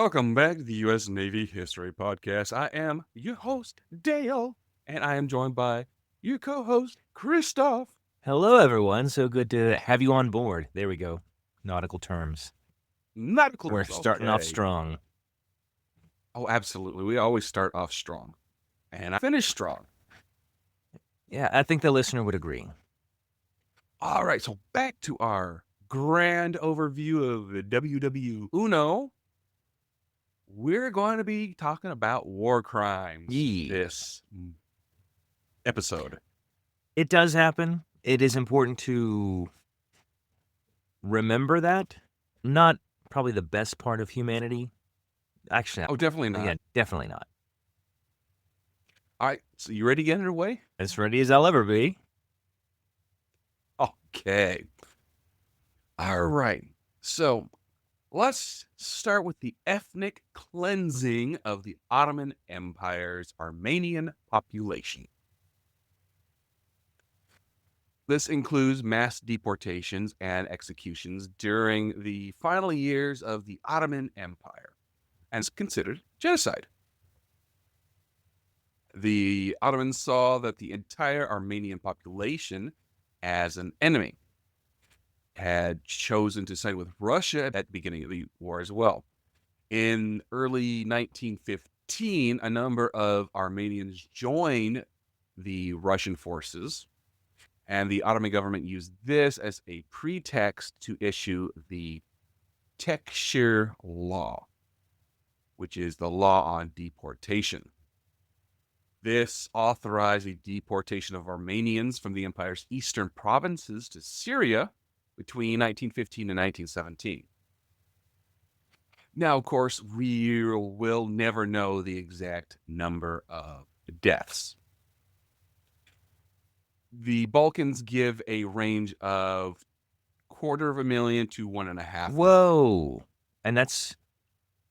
Welcome back to the U.S. Navy History Podcast. I am your host, Dale, and I am joined by your co-host, Christoph. Hello, everyone. So good to have you on board. There we go. Nautical terms. Nautical We're terms, starting off okay. strong. Oh, absolutely. We always start off strong, and I finish strong. Yeah, I think the listener would agree. All right, so back to our grand overview of the WW Uno. We're going to be talking about war crimes this episode. It does happen. It is important to remember that. Not probably the best part of humanity. Actually, Oh, definitely not. yeah, definitely not. All right, so you ready to get underway? As ready as I'll ever be. Okay. All right. So let's start with the ethnic cleansing of the Ottoman Empire's Armenian population. This includes mass deportations and executions during the final years of the Ottoman Empire and is considered genocide. The Ottomans saw that the entire Armenian population as an enemy, had chosen to side with Russia at the beginning of the war as well. In early 1915, a number of Armenians joined the Russian forces, and the Ottoman government used this as a pretext to issue the Tekshir Law, which is the law on deportation. This authorized the deportation of Armenians from the empire's eastern provinces to Syria between 1915 and 1917. Now, of course, we will never know the exact number of deaths. The Balkans give a range of 250,000 to 1.5 million. Whoa. And that's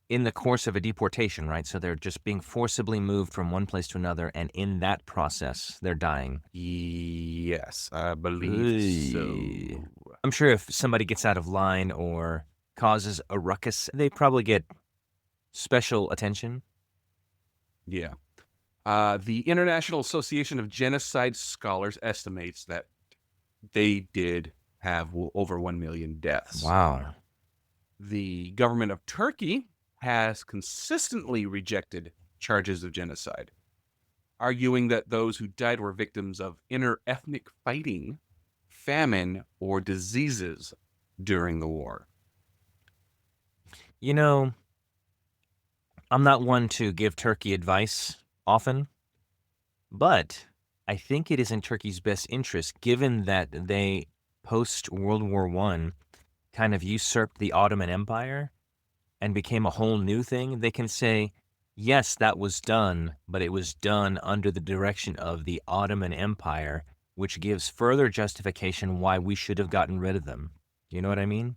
in the course of a deportation, right? So they're just being forcibly moved from one place to another, and in that process, they're dying. Yes, I believe so. I'm sure if somebody gets out of line or causes a ruckus, they probably get special attention. Yeah. The International Association of Genocide Scholars estimates that they did have over 1 million deaths. Wow. The government of Turkey has consistently rejected charges of genocide, arguing that those who died were victims of inter-ethnic fighting, famine, or diseases during the war. You know, I'm not one to give Turkey advice often, but I think it is in Turkey's best interest, given that they, post-World War I, kind of usurped the Ottoman Empire and became a whole new thing. They can say, yes, that was done, but it was done under the direction of the Ottoman Empire, which gives further justification why we should have gotten rid of them. You know what I mean?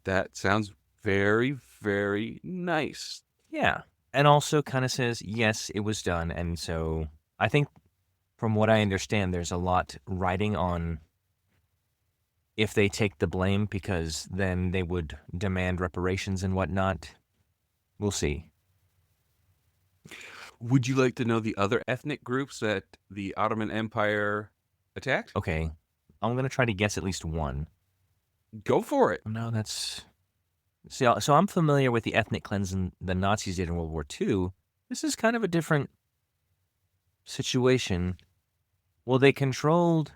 That sounds very, very nice. Yeah. And also kind of says, yes, it was done. And so I think from what I understand, there's a lot riding on if they take the blame, because then they would demand reparations and whatnot. We'll see. Would you like to know the other ethnic groups that the Ottoman Empire attacked? Okay. I'm going to try to guess at least one. Go for it. No, that's... So I'm familiar with the ethnic cleansing the Nazis did in World War II. This is kind of a different situation. Well, they controlled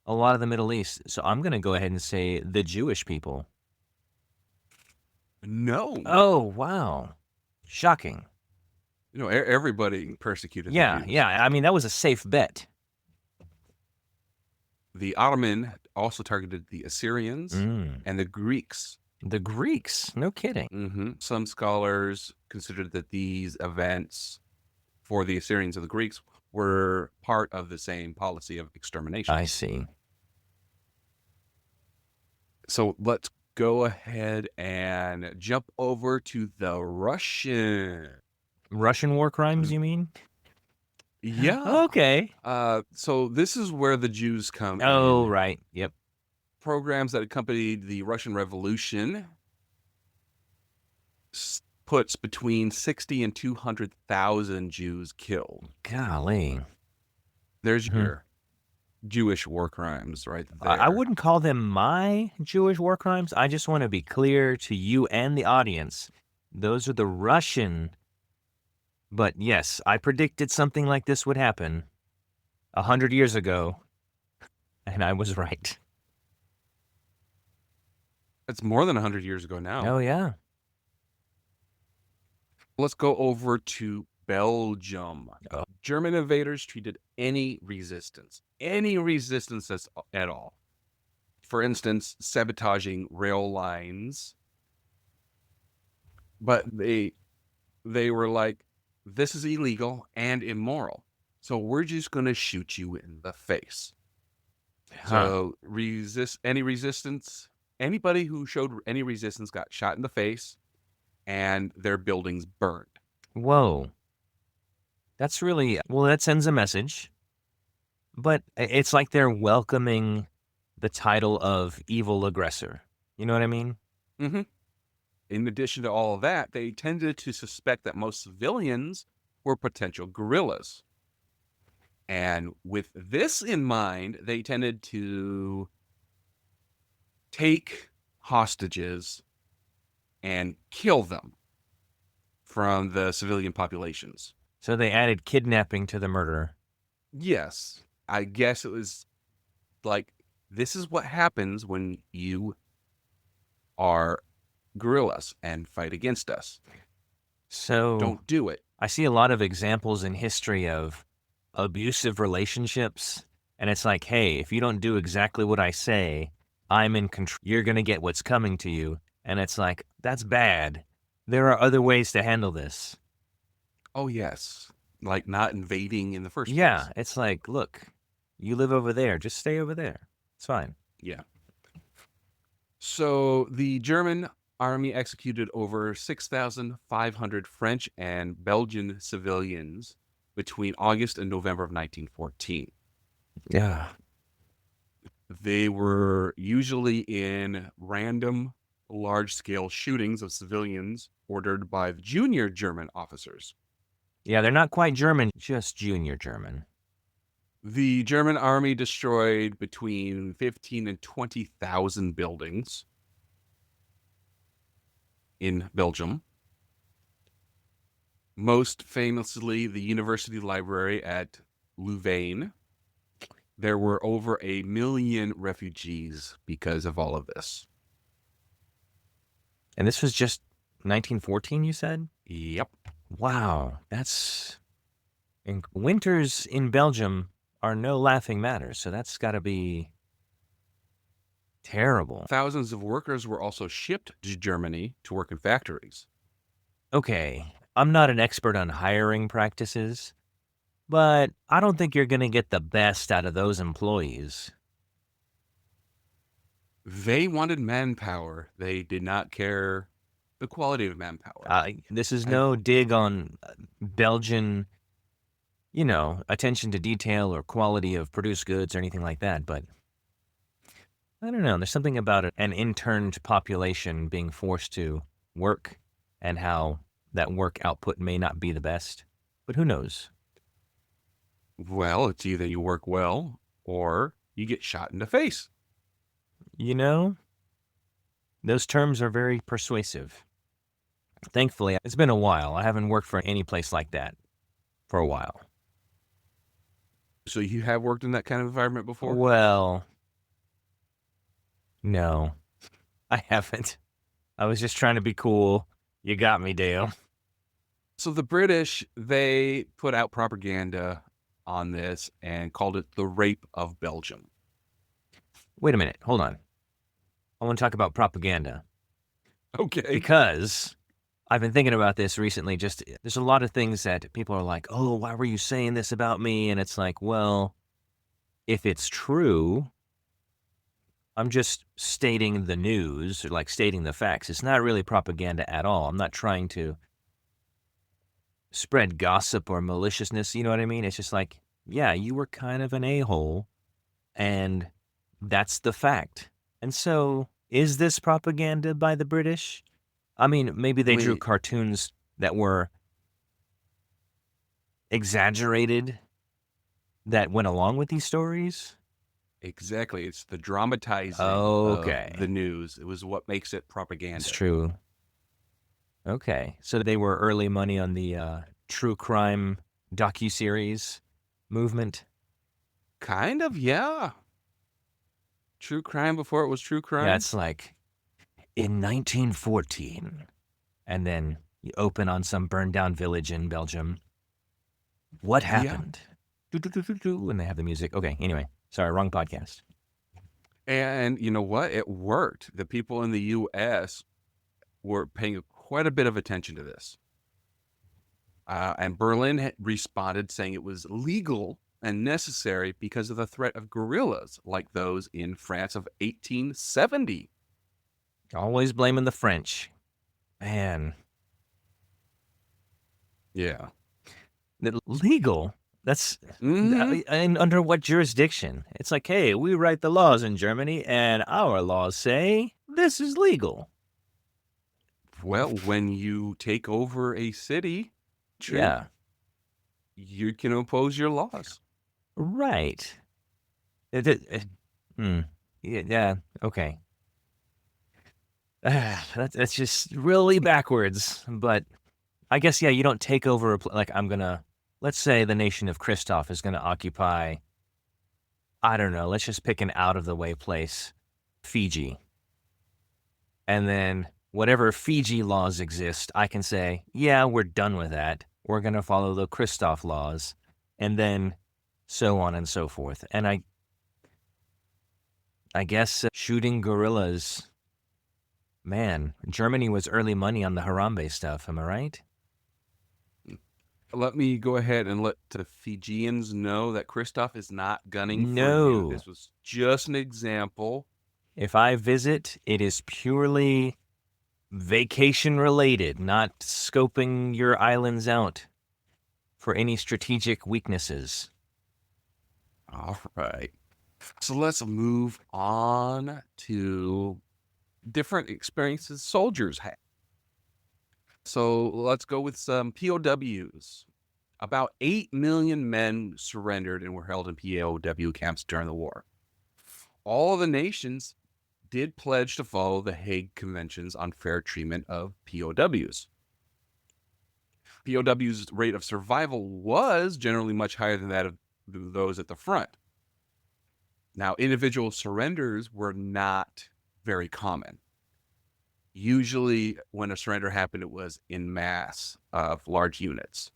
a lot of the Middle East, so I'm going to go ahead and say the Jewish people. No. Oh, wow. Shocking. You know, everybody persecuted the Jews. Yeah. I mean, that was a safe bet. The Ottoman also targeted the Assyrians and the Greeks. The Greeks? No kidding. Mm-hmm. Some scholars considered that these events for the Assyrians and the Greeks were part of the same policy of extermination. I see. So let's go ahead and jump over to the Russian war crimes, you mean? Yeah. Okay. So this is where the Jews come in. Oh, right. Yep. Programs that accompanied the Russian Revolution puts between 60 and 200,000 Jews killed. Golly. There's Mhm. your Jewish war crimes right I there. wouldn't call them my Jewish war crimes. I just want to be clear to you and the audience. Those are the Russian. But yes, I predicted something like this would happen 100 years ago, and I was right. It's more than 100 years ago now. Oh, yeah. Let's go over to Belgium. Oh. German invaders treated any resistance at all. For instance, sabotaging rail lines. But they were like, this is illegal and immoral. So we're just going to shoot you in the face. Huh. So anybody who showed any resistance got shot in the face and their buildings burned. Whoa. That's really, well, that sends a message. But it's like they're welcoming the title of evil aggressor. You know what I mean? Mm-hmm. In addition to all of that, they tended to suspect that most civilians were potential guerrillas. And with this in mind, they tended to take hostages and kill them from the civilian populations. So they added kidnapping to the murder. Yes, I guess it was like, this is what happens when you are guerrillas and fight against us. So Don't do it. I see a lot of examples in history of abusive relationships. And it's like, hey, if you don't do exactly what I say, I'm in control. You're going to get what's coming to you. And it's like, that's bad. There are other ways to handle this. Oh, yes. Like not invading in the first Yeah, place. it's like, look, you live over there. Just stay over there. It's fine. Yeah. So the German army executed over 6,500 French and Belgian civilians between August and November of 1914. Yeah. They were usually in random, large scale shootings of civilians ordered by the junior German officers. Yeah, they're not quite German, just junior German. The German army destroyed between 15 and 20,000 buildings in Belgium. Most famously, the university library at Louvain. There were over 1 million refugees because of all of this. And this was just 1914, you said? Yep. Wow, winters in Belgium are no laughing matter, so that's got to be terrible. Thousands of workers were also shipped to Germany to work in factories. Okay, I'm not an expert on hiring practices, but I don't think you're going to get the best out of those employees. They wanted manpower. They did not care the quality of manpower. This is I, no dig on Belgian, attention to detail or quality of produced goods or anything like that, but I don't know. There's something about an interned population being forced to work and how that work output may not be the best, but who knows? well, it's either you work well or you get shot in the face. You know, those terms are very persuasive. Thankfully, it's been a while. I haven't worked for any place like that for a while. So you have worked in that kind of environment before? Well, no, I haven't. I was just trying to be cool. You got me, Dale. So the British, they put out propaganda on this and called it the rape of Belgium. Wait a minute. Hold on. I want to talk about propaganda Okay. because I've been thinking about this recently. Just there's a lot of things that people are like, oh, why were you saying this about me? And it's like, well, if it's true, I'm just stating the news, or like stating the facts. It's not really propaganda at all. I'm not trying to spread gossip or maliciousness. You know what I mean? It's just like, yeah, you were kind of an a-hole, and that's the fact. And so, is this propaganda by the British? I mean, maybe they drew When cartoons that were exaggerated that went along with these stories? exactly, it's the dramatizing of the Okay. news. It was what makes it It's propaganda. true. Okay. So they were early money on the, true crime docuseries movement? Kind of, yeah. True crime before it was true Yeah, crime. it's like, "In 1914," and then you open on some burned down village in Belgium. "What Yeah. happened?" "Do, do, do, do, do," and they have the music. Okay, anyway. Sorry, wrong podcast. And you know what? It worked. The people in the US were paying quite a bit of attention to this. And Berlin responded saying it was legal and necessary because of the threat of guerrillas like those in France of 1870. Always blaming the French. Man, Yeah. legal? That's Hmm. and under what jurisdiction? It's like, hey, we write the laws in Germany, and our laws say this is legal. Well, when you take over a city, true, Yeah, you can impose your laws. right. Hmm. Yeah, yeah, okay. That's just really backwards. But I guess, yeah, you don't take over like let's say the nation of Christoph is gonna occupy, I don't know, let's just pick an out of the way place, Fiji. And then whatever Fiji laws exist, I can say, yeah, we're done with that. We're going to follow the Christoph laws. And then so on and so forth. And I guess shooting gorillas, man, Germany was early money on the Harambe stuff. Am I right? Let me go ahead and let the Fijians know that Christoph is not gunning for you. No. This was just an example. If I visit, it is purely vacation related, not scoping your islands out for any strategic weaknesses. All right. So let's move on to different experiences soldiers had. So let's go with some POWs. About 8 million men surrendered and were held in POW camps during the war. All of the nations did pledge to follow the Hague Conventions on fair treatment of POWs. POW's rate of survival was generally much higher than that of those at the front. Now, individual surrenders were not very common. Usually, when a surrender happened, it was in mass of large units.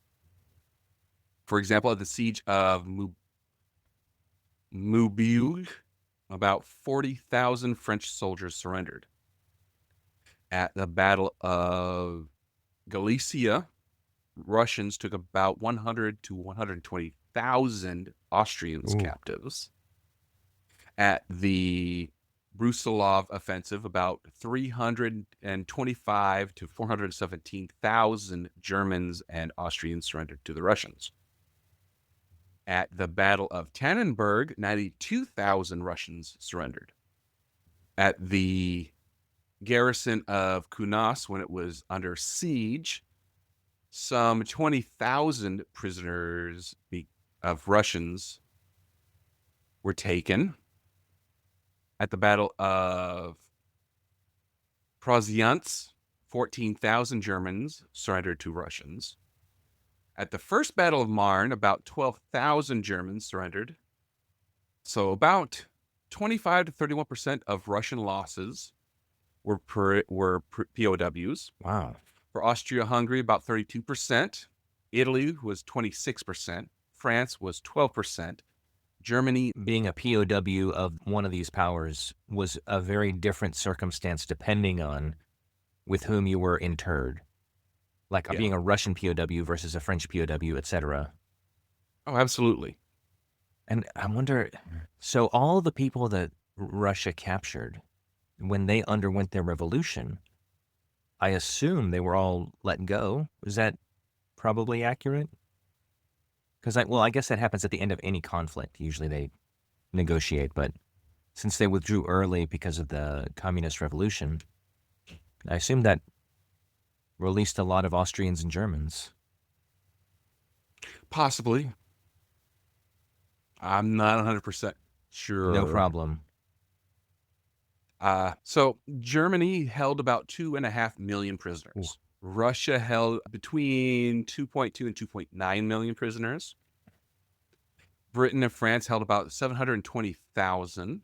For example, at the siege of Mobile, about 40,000 French soldiers surrendered. At the Battle of Galicia, Russians took about 100 to 120,000 Austrians Ooh. captives. At the Brusilov offensive, about 325 to 417,000 Germans and Austrians surrendered to the Russians. At the Battle of Tannenberg, 92,000 Russians surrendered. At the garrison of Kaunas, when it was under siege, some 20,000 prisoners of Russians were taken. At the Battle of Prosiance, 14,000 Germans surrendered to Russians. At the First Battle of Marne, about 12,000 Germans surrendered. So about 25 to 31% of Russian losses were POWs. Wow. For Austria-Hungary, about 32%. Italy was 26%. France was 12%. Germany, Being a POW of one of these powers was a very different circumstance depending on with whom you were interred. Like yeah. being a Russian POW versus a French POW, etc. Oh, absolutely. And I wonder, so all the people that Russia captured when they underwent their revolution, I assume they were all let go. Is that probably accurate? Because I guess that happens at the end of any conflict. Usually they negotiate, but since they withdrew early because of the communist revolution, I assume that released a lot of Austrians and Germans. Possibly. I'm not 100% No sure. problem. So Germany held about 2.5 million Ooh. prisoners. Russia held between 2.2 and 2.9 million prisoners. Britain and France held about 720,000.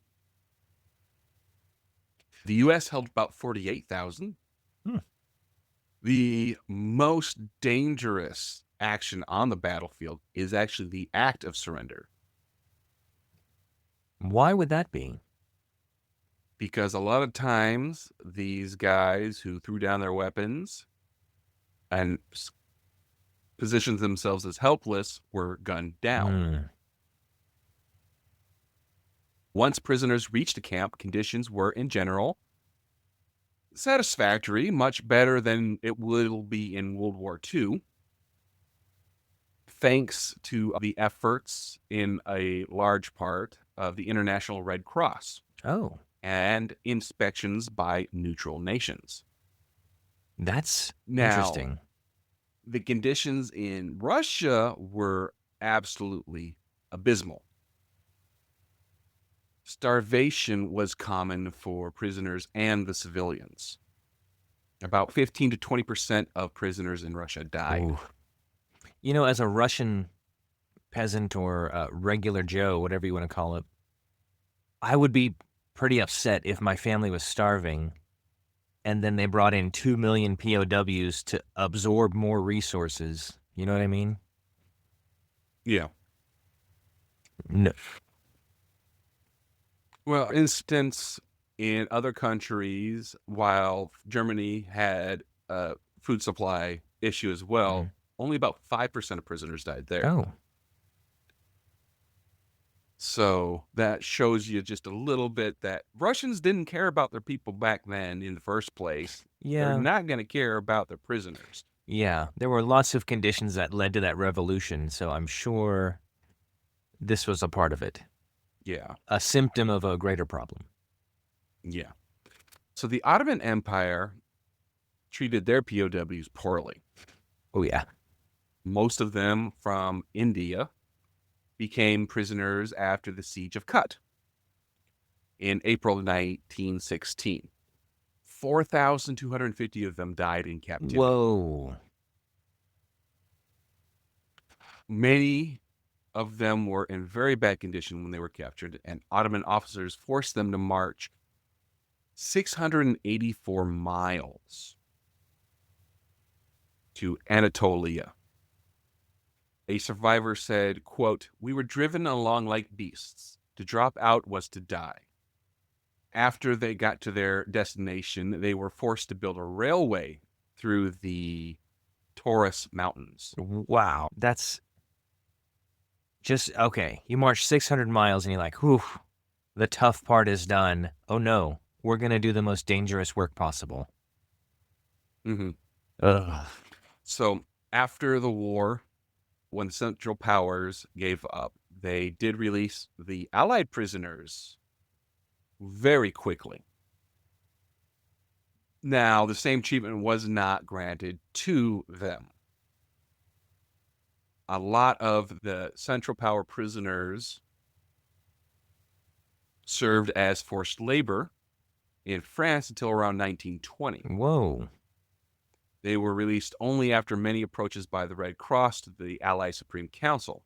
The US held about 48,000. Hmm. The most dangerous action on the battlefield is actually the act of surrender, Why would that be? because a lot of times these guys who threw down their weapons and positioned themselves as helpless were gunned down. Hmm. Once prisoners reached the camp, conditions were, in general, satisfactory, much better than it will be in World War II, thanks to the efforts in a large part of the International Red Cross Oh, and inspections by neutral nations. that's Now, interesting. the conditions in Russia were absolutely abysmal. Starvation was common for prisoners and the civilians. About 15 to 20% of prisoners in Russia died. Ooh. You know, as a Russian peasant or regular Joe, whatever you want to call it, I would be pretty upset if my family was starving and then they brought in 2 million POWs to absorb more resources. You know what I mean? Yeah. No. Well, instance in other countries, while Germany had a food supply issue as well, Mhm. only about 5% of prisoners died there. Oh, So that shows you just a little bit that Russians didn't care about their people back then in the first place. They're yeah. not going to care about their prisoners. Yeah. There were lots of conditions that led to that revolution, so I'm sure this was a part of it. Yeah. A symptom of a greater problem. Yeah. So the Ottoman Empire treated their POWs poorly. Oh, yeah. Most of them from India became prisoners after the Siege of Kut in April 1916. 4,250 of them died in captivity. Whoa. Many of them were in very bad condition when they were captured, and Ottoman officers forced them to march 684 miles to Anatolia. A survivor said, quote, "We were driven along like beasts. To drop out was to die." After they got to their destination, they were forced to build a railway through the Taurus Mountains. Wow. That's just okay. You march 600 miles and you're like, whew, the tough part is done. Oh no, we're going to do the most dangerous work possible. Mm-hmm. Ugh. So after the war, when the Central Powers gave up, they did release the Allied prisoners very quickly. Now, the same treatment was not granted to them. A lot of the Central Power prisoners served as forced labor in France until around 1920. Whoa. They were released only after many approaches by the Red Cross to the Allied Supreme Council.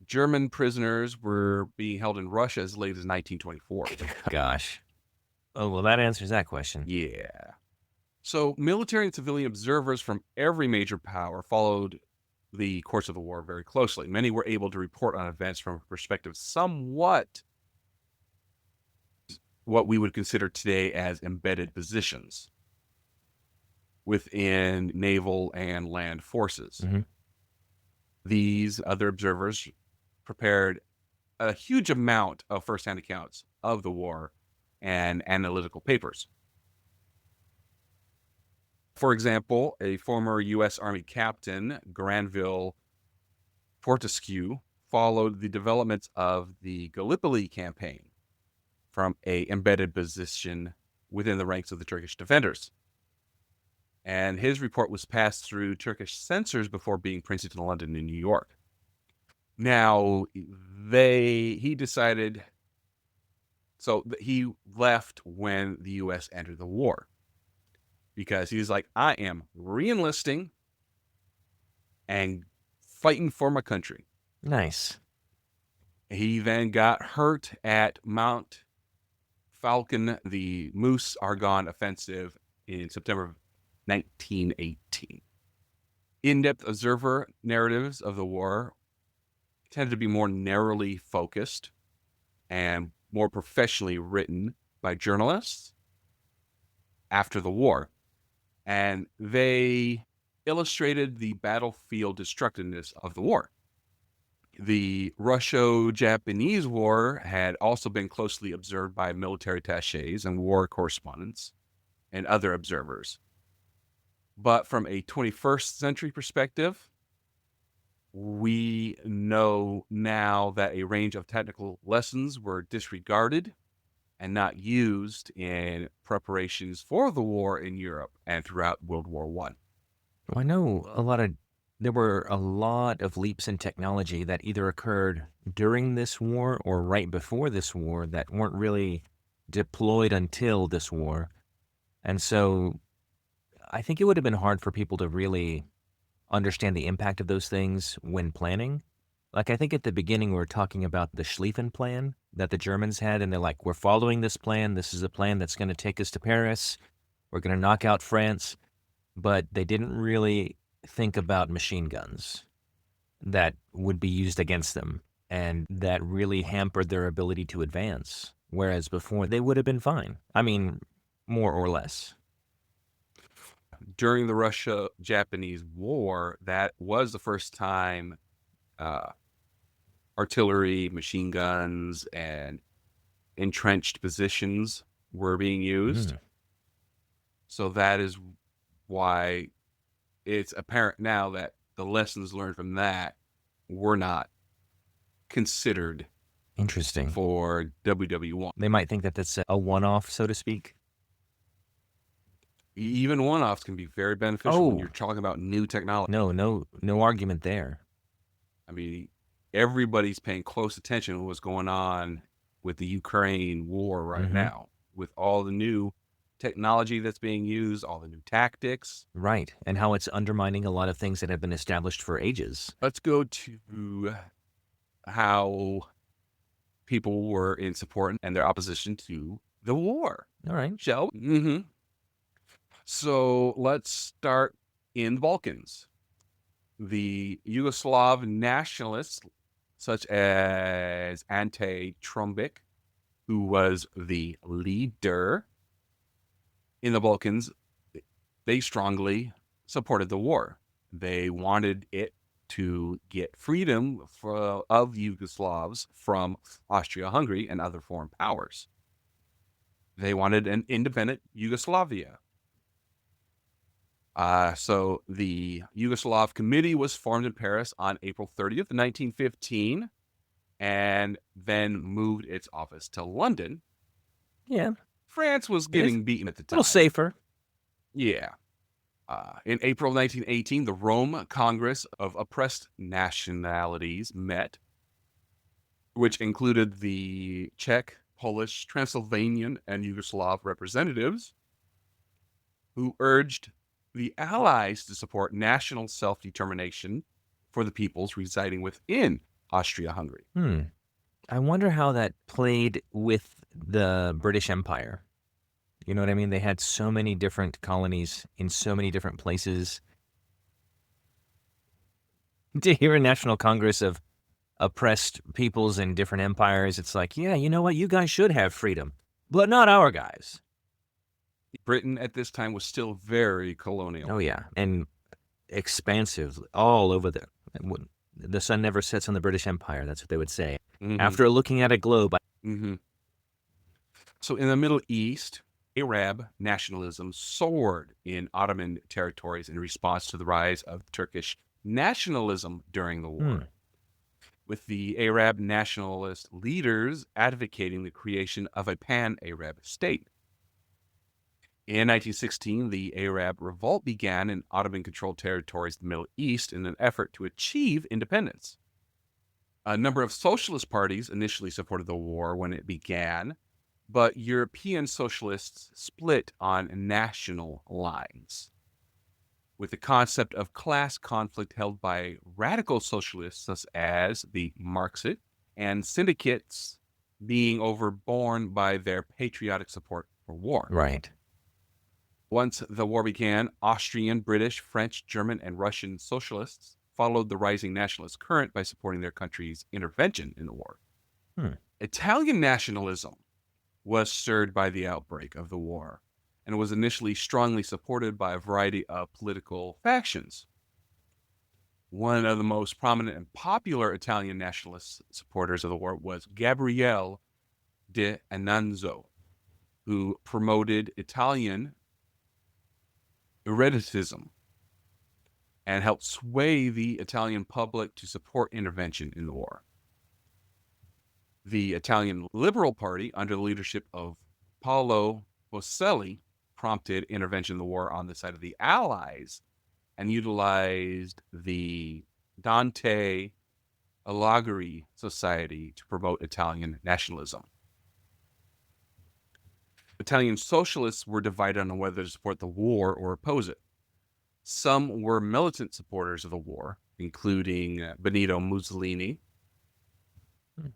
German prisoners were being held in Russia as late as 1924. Gosh. Oh, well, that answers that question. Yeah. So military and civilian observers from every major power followed the course of the war very closely. Many were able to report on events from a perspective somewhat what we would consider today as embedded positions within naval and land forces. Mhm. These other observers prepared a huge amount of firsthand accounts of the war and analytical papers. For example, a former U.S. Army captain, Granville Fortescue, followed the developments of the Gallipoli campaign from a embedded position within the ranks of the Turkish defenders. and his report was passed through Turkish censors before being printed in London and New York. Now, he decided, he left when the U.S. entered the war because he was like, I am re-enlisting and fighting for my country. Nice. He then got hurt at Mount Falcon, the Moose Argonne offensive in September of 1918. In-depth observer narratives of the war tended to be more narrowly focused and more professionally written by journalists after the war. And they illustrated the battlefield destructiveness of the war. The Russo-Japanese War had also been closely observed by military attachés and war correspondents and other observers. But from a 21st century perspective, we know now that a range of technical lessons were disregarded and not used in preparations for the war in Europe and throughout World War I. Well, I know there were a lot of leaps in technology that either occurred during this war or right before this war that weren't really deployed until this war. And so I think it would have been hard for people to really understand the impact of those things when planning. Like, I think at the beginning, we were talking about the Schlieffen plan that the Germans had, and they're like, we're following this plan. This is a plan that's going to take us to Paris. We're going to knock out France. But they didn't really think about machine guns that would be used against them, and that really hampered their ability to advance. Whereas before, they would have been fine. I mean, more or less. During the Russia-Japanese War, that was the first time artillery, machine guns, and entrenched positions were being used. Mm. So that is why it's apparent now that the lessons learned from that were not considered Interesting. for WWI. They might think that that's a one-off, so to speak. Even one-offs can be very beneficial when Oh. you're talking about new technology. No argument there. I mean, everybody's paying close attention to what's going on with the Ukraine war right Mhm. now, with all the new technology that's being used, all the new tactics. Right, and how it's undermining a lot of things that have been established for ages. Let's go to how people were in support and their opposition to the war. All right. Shall we? Mm-hmm. So let's start in the Balkans. The Yugoslav nationalists, such as Ante Trumbic, who was the leader in the Balkans, they strongly supported the war. They wanted it to get freedom of Yugoslavs from Austria-Hungary and other foreign powers. They wanted an independent Yugoslavia. So the Yugoslav Committee was formed in Paris on April 30th, 1915, and then moved its office to London. Yeah, France was getting beaten at the a time. little safer. Yeah. In April 1918, the Rome Congress of Oppressed Nationalities met, which included the Czech, Polish, Transylvanian, and Yugoslav representatives, who urged the Allies to support national self-determination for the peoples residing within Austria-Hungary. I wonder how that played with the British Empire. You know what I mean? They had so many different colonies in so many different places. To hear a national congress of oppressed peoples in different empires, it's like, yeah, you know what? You guys should have freedom, but not our guys. Britain at this time was still very colonial. Oh, yeah. And expansive all over the sun never sets on the British Empire. That's what they would say. Mhm. After looking at a globe. Mm-hmm. So in the Middle East, Arab nationalism soared in Ottoman territories in response to the rise of Turkish nationalism during the war, with the Arab nationalist leaders advocating the creation of a pan-Arab state. In 1916, the Arab Revolt began in Ottoman-controlled territories in the Middle East in an effort to achieve independence. A number of socialist parties initially supported the war when it began, but European socialists split on national lines, with the concept of class conflict held by radical socialists such as the Marxists and syndicates being overborne by their patriotic support for war. Right. Once the war began, Austrian, British, French, German, and Russian socialists followed the rising nationalist current by supporting their country's intervention in the war. Hmm. Italian nationalism was stirred by the outbreak of the war and was initially strongly supported by a variety of political factions. One of the most prominent and popular Italian nationalist supporters of the war was Gabriele de Annunzio, who promoted Italian erudism and helped sway the Italian public to support intervention in the war. The Italian Liberal Party, under the leadership of Paolo Boselli, prompted intervention in the war on the side of the Allies and utilized the Dante Alighieri Society to promote Italian nationalism. Italian socialists were divided on whether to support the war or oppose it. Some were militant supporters of the war, including Benito Mussolini.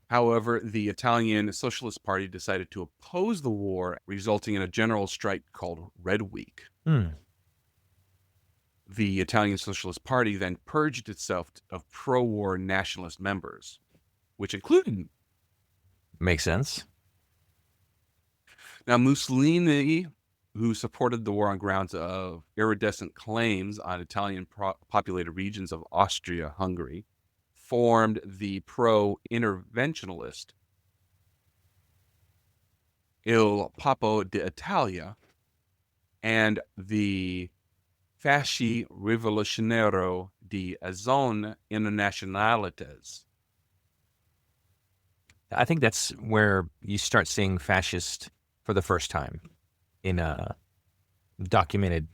However, the Italian Socialist Party decided to oppose the war, resulting in a general strike called Red Week. Hmm. The Italian Socialist Party then purged itself of pro-war nationalist members, which included... Makes sense. Now, Mussolini, who supported the war on grounds of iridescent claims on Italian populated regions of Austria-Hungary, formed the pro-interventionalist Il Popolo d'Italia and the Fasci Rivoluzionario di Azione Internazionales. I think that's where you start seeing fascist for the first time in a documented.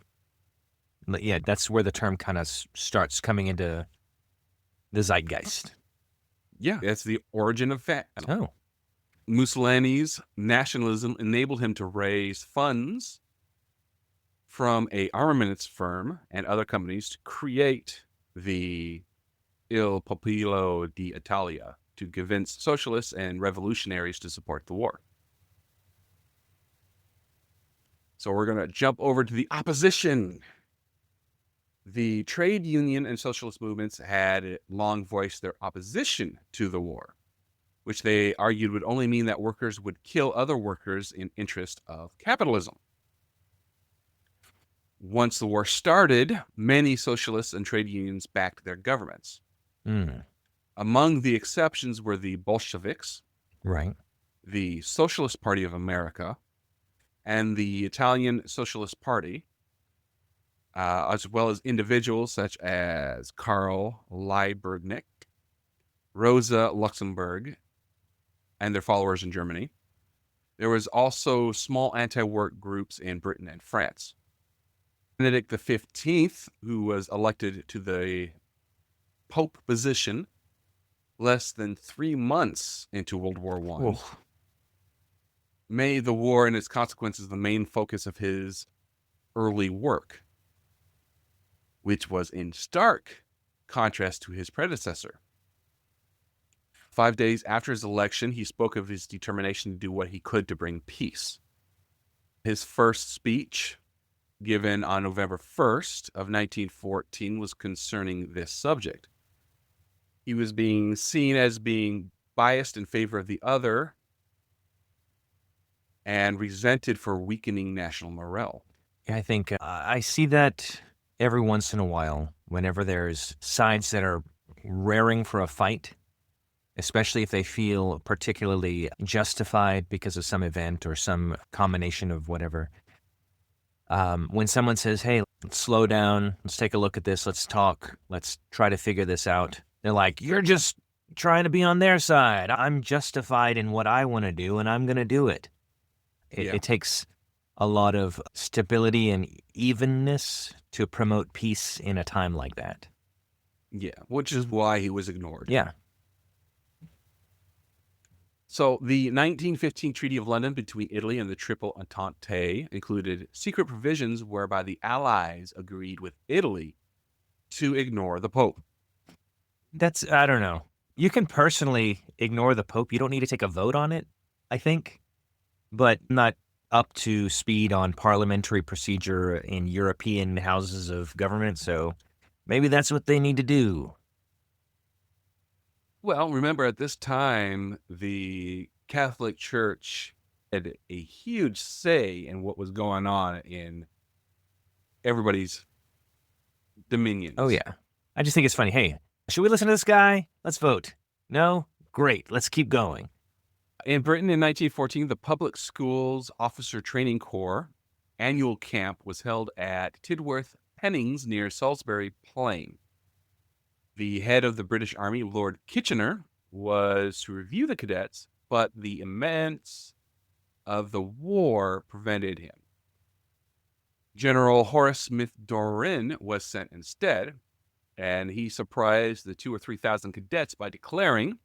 Yeah, that's where the term kind of starts coming into the zeitgeist. Yeah, that's the origin of fascism. Oh, Mussolini's nationalism enabled him to raise funds from a armaments firm and other companies to create the Il Popolo d'Italia to convince socialists and revolutionaries to support the war. So we're going to jump over to the opposition. The trade union and socialist movements had long voiced their opposition to the war, which they argued would only mean that workers would kill other workers in interest of capitalism. Once the war started, many socialists and trade unions backed their governments. Among the exceptions were the Bolsheviks, right. the Socialist Party of America, and the Italian Socialist Party, as well as individuals such as Karl Liebknecht, Rosa Luxemburg, and their followers in Germany. There was also small anti-war groups in Britain and France. Benedict XV, who was elected to the Pope position less than 3 months into World War I, made the war and its consequences the main focus of his early work, which was in stark contrast to his predecessor. 5 days after his election, he spoke of his determination to do what he could to bring peace. His first speech, given on November 1st of 1914, was concerning this subject. He was being seen as being biased in favor of the other and resented for weakening national morale. Yeah, I think I see that every once in a while whenever there's sides that are raring for a fight, especially if they feel particularly justified because of some event or some combination of whatever. When someone says, hey, let's slow down, let's take a look at this, let's talk, let's try to figure this out. They're like, you're just trying to be on their side. I'm justified in what I want to do, and I'm going to do it. Yeah. It takes a lot of stability and evenness to promote peace in a time like that. Yeah, which is why he was ignored. Yeah. So the 1915 Treaty of London between Italy and the Triple Entente included secret provisions whereby the Allies agreed with Italy to ignore the Pope. I don't know. You can personally ignore the Pope. You don't need to take a vote on it, I think, but not up to speed on parliamentary procedure in European houses of government. So maybe that's what they need to do. Well, remember at this time, the Catholic Church had a huge say in what was going on in everybody's Oh, dominions. yeah. I just think it's funny. Hey, should we listen to this guy? Let's vote. No? Great. Let's keep going. In Britain in 1914, the Public Schools Officer Training Corps annual camp was held at Tidworth Pennings near Salisbury Plain. The head of the British Army, Lord Kitchener, was to review the cadets, but the immense of the war prevented him. General Horace Smith Doran was sent instead, and he surprised the 2,000 or 3,000 cadets by declaring,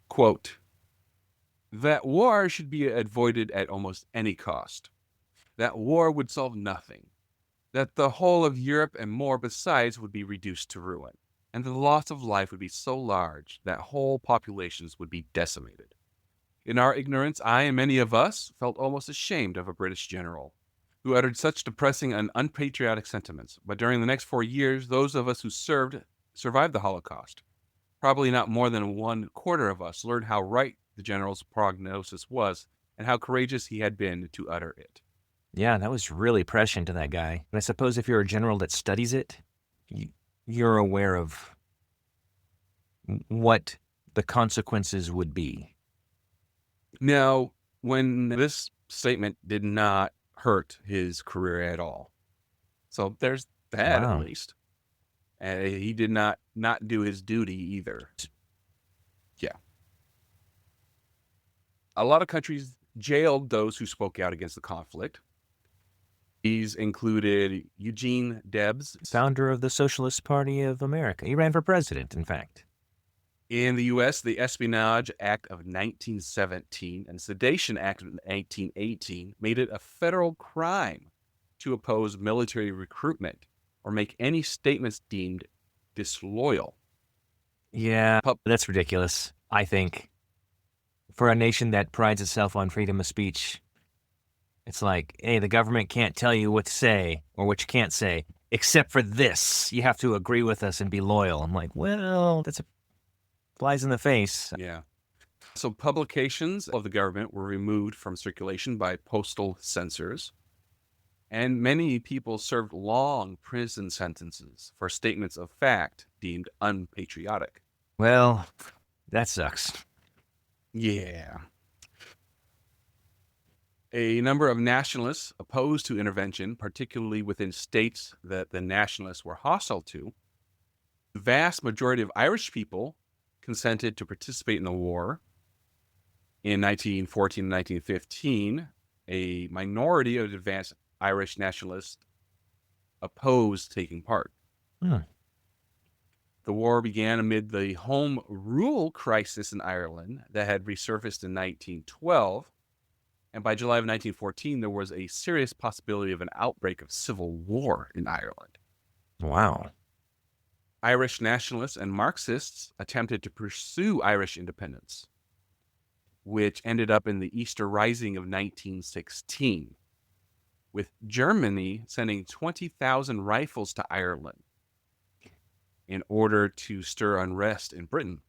quote, that war should be avoided at almost any cost. That war would solve nothing. That the whole of Europe and more besides would be reduced to ruin, and the loss of life would be so large that whole populations would be decimated. In our ignorance, I and many of us felt almost ashamed of a British general who uttered such depressing and unpatriotic sentiments. But during the next 4 years, those of us who survived the Holocaust, probably not more than 1/4 of us, learned how right the general's prognosis was and how courageous he had been to utter it. Yeah, that was really prescient to that guy. And I suppose if you're a general that studies it, you're aware of what the consequences would be. Now, when this statement did not hurt his career at all. So there's that at Wow. least. And he did not do his duty either. Yeah. A lot of countries jailed those who spoke out against the conflict. These included Eugene Debs. Founder of the Socialist Party of America. He ran for president, in fact. In the U.S., the Espionage Act of 1917 and Sedition Act of 1918 made it a federal crime to oppose military recruitment or make any statements deemed disloyal. Yeah, that's ridiculous, I think. For a nation that prides itself on freedom of speech, it's like, hey, the government can't tell you what to say or what you can't say, except for this. You have to agree with us and be loyal. I'm like, well, that's a flies in the face. Yeah. So publications of the government were removed from circulation by postal censors, and many people served long prison sentences for statements of fact deemed unpatriotic. Well, that sucks. Yeah. A number of nationalists opposed to intervention, particularly within states that the nationalists were hostile to. The vast majority of Irish people consented to participate in the war. In 1914 and 1915, a minority of advanced Irish nationalists opposed taking part. Hmm. The war began amid the Home Rule crisis in Ireland that had resurfaced in 1912. And by July of 1914, there was a serious possibility of an outbreak of civil war in Ireland. Wow. Irish nationalists and Marxists attempted to pursue Irish independence, which ended up in the Easter Rising of 1916, with Germany sending 20,000 rifles to Ireland in order to stir unrest in Britain.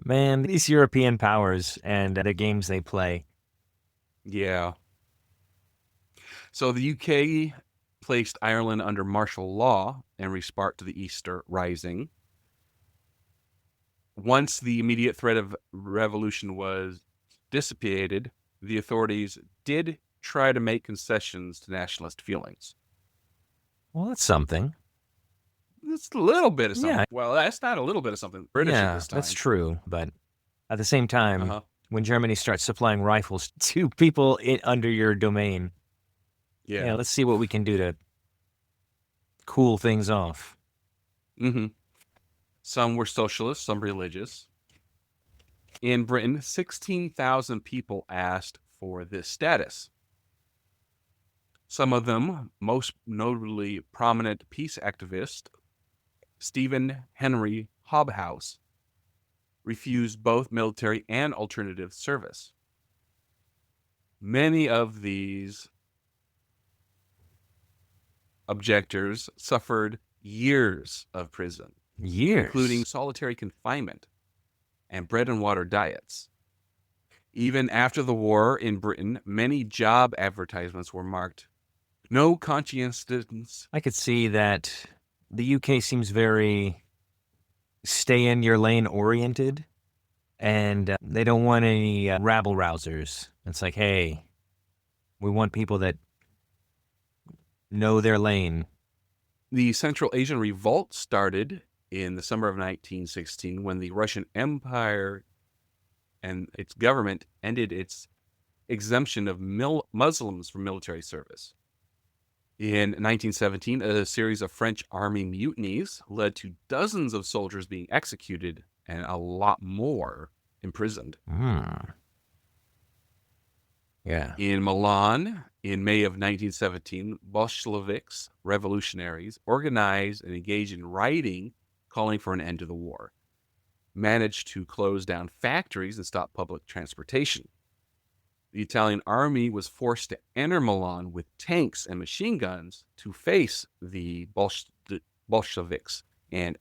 Man, these European powers and the games they play. Yeah. So the UK placed Ireland under martial law in response to the Easter Rising. Once the immediate threat of revolution was dissipated, the authorities did try to make concessions to nationalist feelings. Well, that's something. It's a little bit of something. Yeah. Well, that's not a little bit of something. British at Yeah, this time. that's true. But at the same time, Uh-huh. when Germany starts supplying rifles to people under your domain. Yeah, Yeah. let's see what we can do to cool things off. hmm Some were socialist, some religious. In Britain, 16,000 people asked for this status. Some of them, most notably prominent peace activist Stephen Henry Hobhouse, refused both military and alternative service. Many of these objectors suffered years of prison, including Years. solitary confinement and bread and water diets. Even after the war in Britain, many job advertisements were marked no conscientious. I could see that the UK seems very stay in your lane oriented, and they don't want any rabble rousers. It's like, hey, we want people that know their lane. The Central Asian Revolt started in the summer of 1916 when the Russian Empire and its government ended its exemption of Muslims from military service. In 1917, a series of French army mutinies led to dozens of soldiers being executed and a lot more imprisoned. Yeah. In Milan, in May of 1917, Bolsheviks, revolutionaries, organized and engaged in rioting calling for an end to the war, managed to close down factories and stop public transportation. The Italian army was forced to enter Milan with tanks and machine guns to face the Bolsheviks and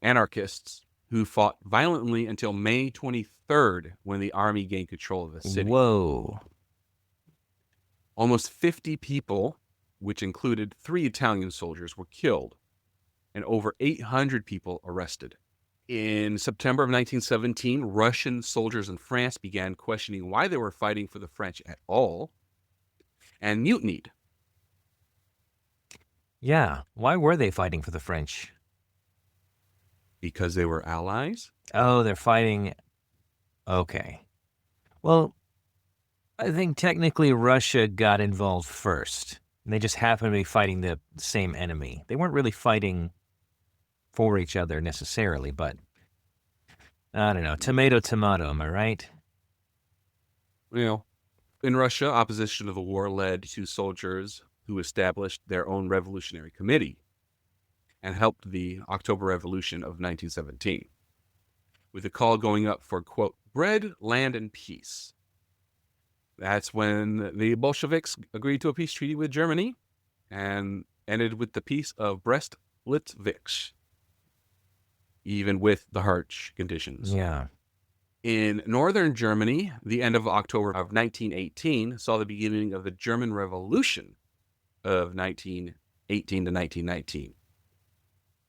anarchists who fought violently until May 23rd when the army gained control of the city. Whoa. Almost 50 people, which included 3 Italian soldiers, were killed and over 800 people arrested. In September of 1917, Russian soldiers in France began questioning why they were fighting for the French at all and mutinied. Yeah. Why were they fighting for the French? Because they were allies? Oh, they're fighting. Okay. Well, I think technically Russia got involved first. They just happened to be fighting the same enemy. They weren't really fighting for each other necessarily, but I don't know. Tomato, tomato, am I right? Well, in Russia, opposition to the war led to soldiers who established their own revolutionary committee and helped the October Revolution of 1917, with the call going up for, quote, bread, land, and peace. That's when the Bolsheviks agreed to a peace treaty with Germany and ended with the Peace of Brest-Litovsk, even with the harsh conditions. Yeah. In northern Germany, the end of October of 1918 saw the beginning of the German Revolution of 1918 to 1919.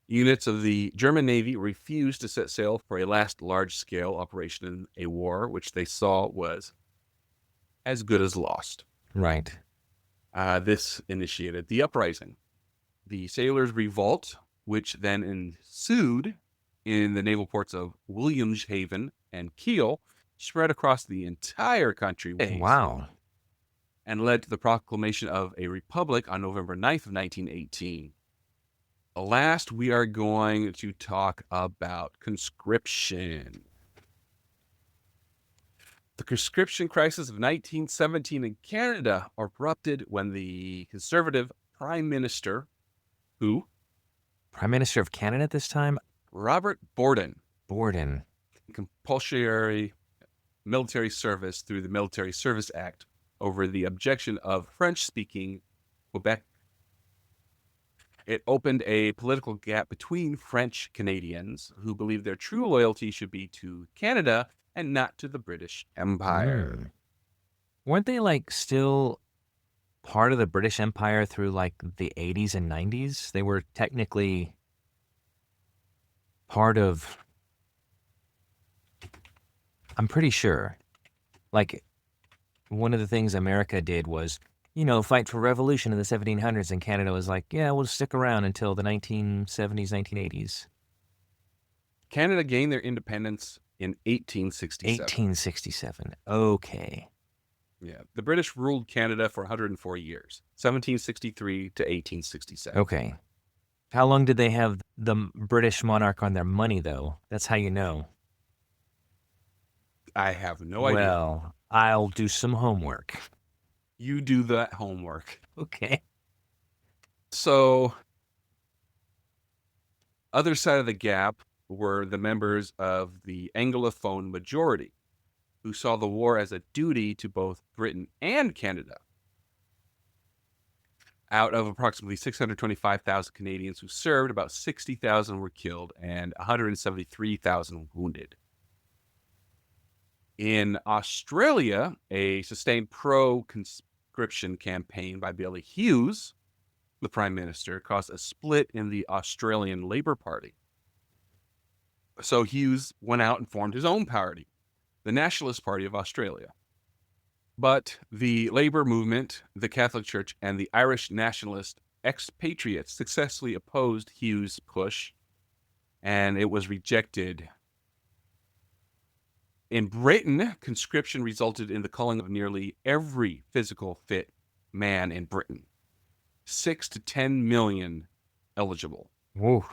Units of the German Navy refused to set sail for a last large-scale operation in a war which they saw was as good as lost. Right. This initiated the uprising. The sailors' revolt, which then ensued in the naval ports of Wilhelmshaven and Kiel, spread across the entire country. Wow. And led to the proclamation of a republic on November 9th of 1918. Last, we are going to talk about conscription. The conscription crisis of 1917 in Canada erupted when the Conservative Prime Minister, who? Prime Minister of Canada at this time? Robert Borden. Borden. Compulsory military service through the Military Service Act over the objection of French-speaking Quebec. It opened a political gap between French Canadians who believed their true loyalty should be to Canada and not to the British Empire. Weren't they still part of the British Empire through the 80s and 90s? They were technically part of, I'm pretty sure. One of the things America did was, fight for revolution in the 1700s, and Canada was like, yeah, we'll stick around until the 1970s, 1980s. Canada gained their independence in 1867. 1867. Okay. Yeah. The British ruled Canada for 104 years, 1763 to 1867. Okay. How long did they have the British monarch on their money, though? That's how you know. I have no idea. Well, I'll do some homework. You do that homework. Okay. So, other side of the gap were the members of the Anglophone majority, who saw the war as a duty to both Britain and Canada. Out of approximately 625,000 Canadians who served, about 60,000 were killed and 173,000 wounded. In Australia, a sustained pro-conscription campaign by Billy Hughes, the Prime Minister, caused a split in the Australian Labor Party. So Hughes went out and formed his own party, the Nationalist Party of Australia. But the labor movement, the Catholic Church, and the Irish nationalist expatriates successfully opposed Hughes' push, and it was rejected. In Britain, conscription resulted in the culling of nearly every physical fit man in Britain. 6 to 10 million eligible. Whoa.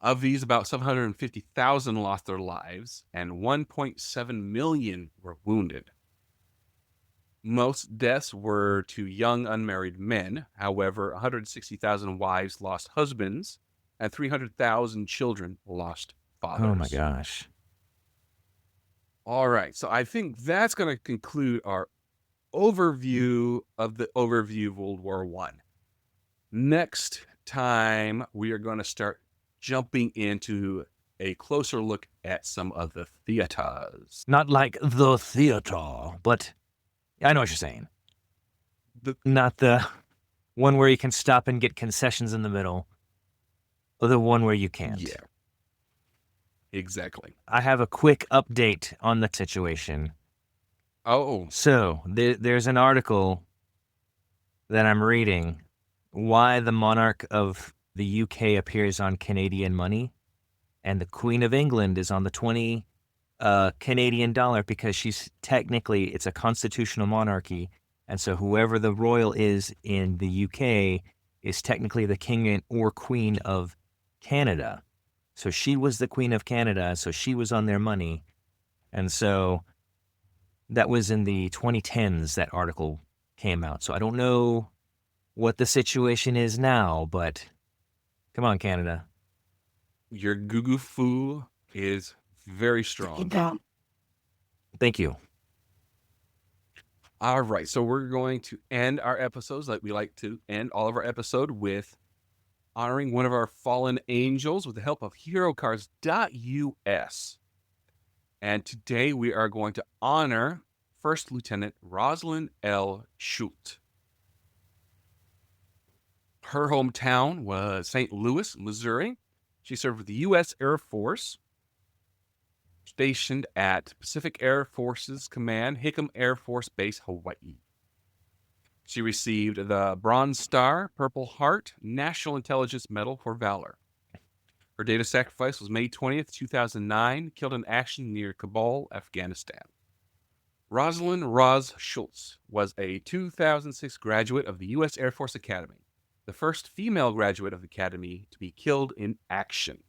Of these, about 750,000 lost their lives, and 1.7 million were wounded. Most deaths were to young unmarried men. However, 160,000 wives lost husbands, and 300,000 children lost fathers. Oh my gosh. All right, so I think that's going to conclude our overview of World War One. Next time, we are going to start jumping into a closer look at some of the theaters. Not like the theater, but I know what you're saying. Not the one where you can stop and get concessions in the middle, or the one where you can't. Yeah, exactly. I have a quick update on the situation. Oh, So, there's an article that I'm reading, why the monarch of the UK appears on Canadian money, and the Queen of England is on the 20 Canadian dollar, because it's a constitutional monarchy, and so whoever the royal is in the UK is technically the king or queen of Canada. So she was the queen of Canada, so she was on their money, and so that was in the 2010s that article came out. So I don't know what the situation is now, but come on, Canada. your goo foo is very strong. Thank you. All right, so we're going to end our episodes like we like to end all of our episode with honoring one of our fallen angels with the help of HeroCars.us. And today we are going to honor First Lieutenant Rosalind L. Schultz. Her hometown was St. Louis, Missouri. She served with the U.S. Air Force, stationed at Pacific Air Forces Command, Hickam Air Force Base, Hawaii. She received the Bronze Star, Purple Heart, National Intelligence Medal for Valor. Her date of sacrifice was May 20th, 2009, killed in action near Kabul, Afghanistan. Rosalind Roz Schultz was a 2006 graduate of the U.S. Air Force Academy, the first female graduate of the Academy to be killed in action.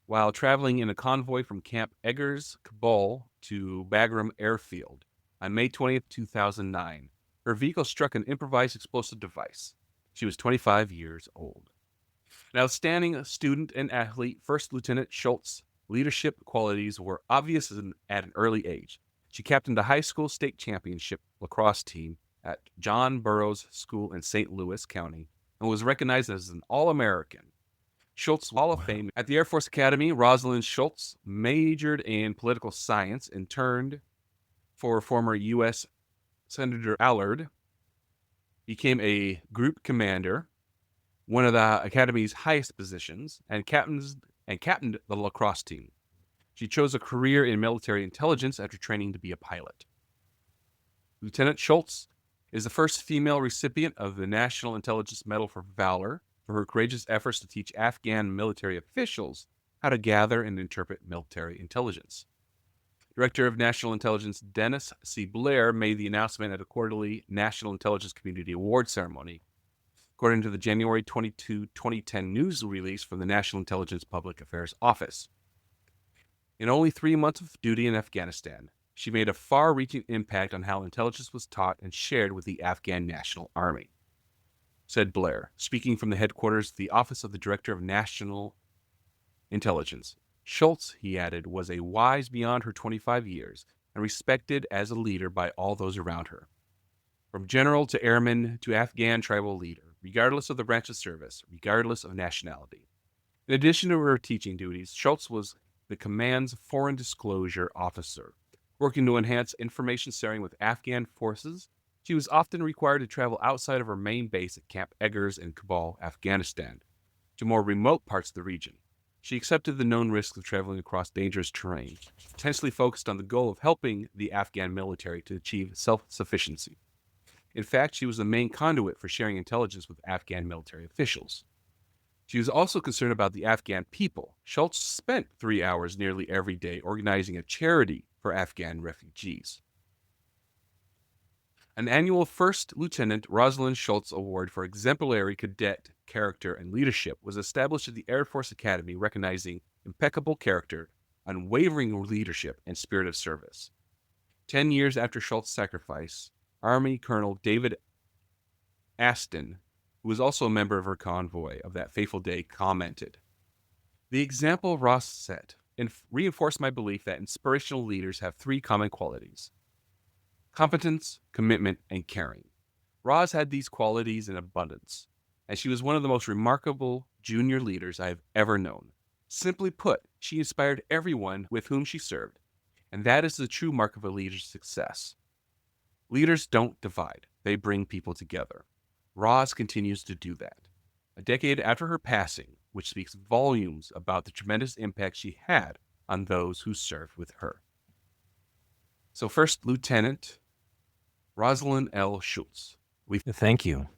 While traveling in a convoy from Camp Eggers, Kabul to Bagram Airfield on May 20th, 2009, her vehicle struck an improvised explosive device. She was 25 years old. An outstanding student and athlete, First Lieutenant Schultz's leadership qualities were obvious at an early age. She captained the high school state championship lacrosse team at John Burroughs School in St. Louis County and was recognized as an All-American. Schultz Hall of Fame. At the Air Force Academy, Rosalind Schultz majored in political science, interned for former U.S. Senator Allard, became a group commander, one of the Academy's highest positions, and captained the lacrosse team. She chose a career in military intelligence after training to be a pilot. Lieutenant Schultz is the first female recipient of the National Intelligence Medal for Valor for her courageous efforts to teach Afghan military officials how to gather and interpret military intelligence. Director of National Intelligence Dennis C. Blair made the announcement at a quarterly National Intelligence Community Award ceremony, according to the January 22, 2010 news release from the National Intelligence Public Affairs Office. In only 3 months of duty in Afghanistan, she made a far-reaching impact on how intelligence was taught and shared with the Afghan National Army, said Blair, speaking from the headquarters of the Office of the Director of National Intelligence. Schultz, he added, was a wise beyond her 25 years and respected as a leader by all those around her. From general to airman to Afghan tribal leader, regardless of the branch of service, regardless of nationality. In addition to her teaching duties, Schultz was the command's foreign disclosure officer, working to enhance information sharing with Afghan forces. She was often required to travel outside of her main base at Camp Eggers in Kabul, Afghanistan, to more remote parts of the region. She accepted the known risks of traveling across dangerous terrain, intensely focused on the goal of helping the Afghan military to achieve self-sufficiency. In fact, she was the main conduit for sharing intelligence with Afghan military officials. She was also concerned about the Afghan people. Schultz spent 3 hours nearly every day organizing a charity for Afghan refugees. An annual First Lieutenant Rosalind Schultz Award for exemplary cadet character and leadership was established at the Air Force Academy, recognizing impeccable character, unwavering leadership, and spirit of service. 10 years after Schultz's sacrifice, Army Colonel David Aston, who was also a member of her convoy of that fateful day, commented, "The example Ross set reinforced my belief that inspirational leaders have 3 common qualities: competence, commitment, and caring. Roz had these qualities in abundance, and she was one of the most remarkable junior leaders I have ever known. Simply put, she inspired everyone with whom she served, and that is the true mark of a leader's success. Leaders don't divide, they bring people together. Roz continues to do that. A decade after her passing, which speaks volumes about the tremendous impact she had on those who served with her." So, First Lieutenant Rosalind L. Schultz. Thank you.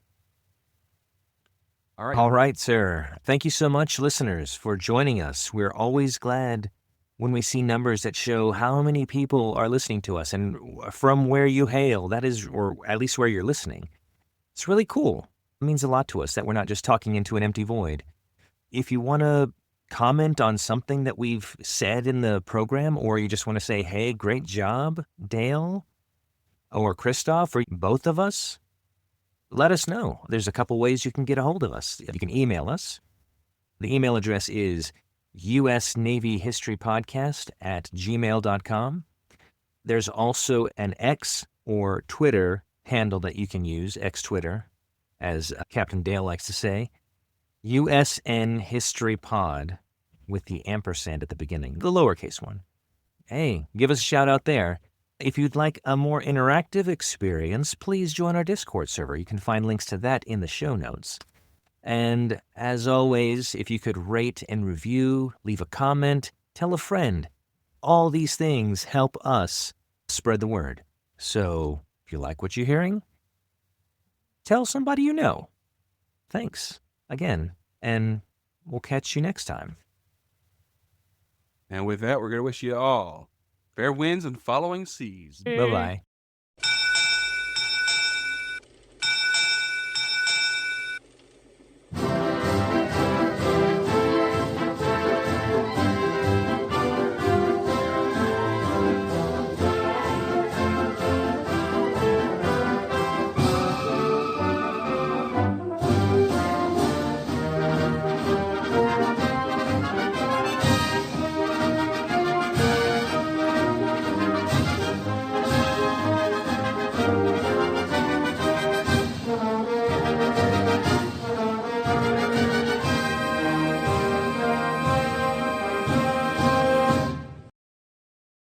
All right. All right, sir. Thank you so much, listeners, for joining us. We're always glad when we see numbers that show how many people are listening to us and from where you hail, that is, or at least where you're listening. It's really cool. It means a lot to us that we're not just talking into an empty void. If you want to comment on something that we've said in the program, or you just want to say, hey, great job, Dale or Christoph, or both of us, let us know. There's a couple ways you can get a hold of us. You can email us. The email address is usnavyhistorypodcast@gmail.com. There's also an X or Twitter handle that you can use, X Twitter, as Captain Dale likes to say, USN History Pod with the ampersand at the beginning, the lowercase one. Hey, give us a shout out there. If you'd like a more interactive experience, please join our Discord server. You can find links to that in the show notes. And as always, if you could rate and review, leave a comment, tell a friend. All these things help us spread the word. So if you like what you're hearing, tell somebody you know. Thanks again, and we'll catch you next time. And with that, we're going to wish you all fair winds and following seas. Bye-bye.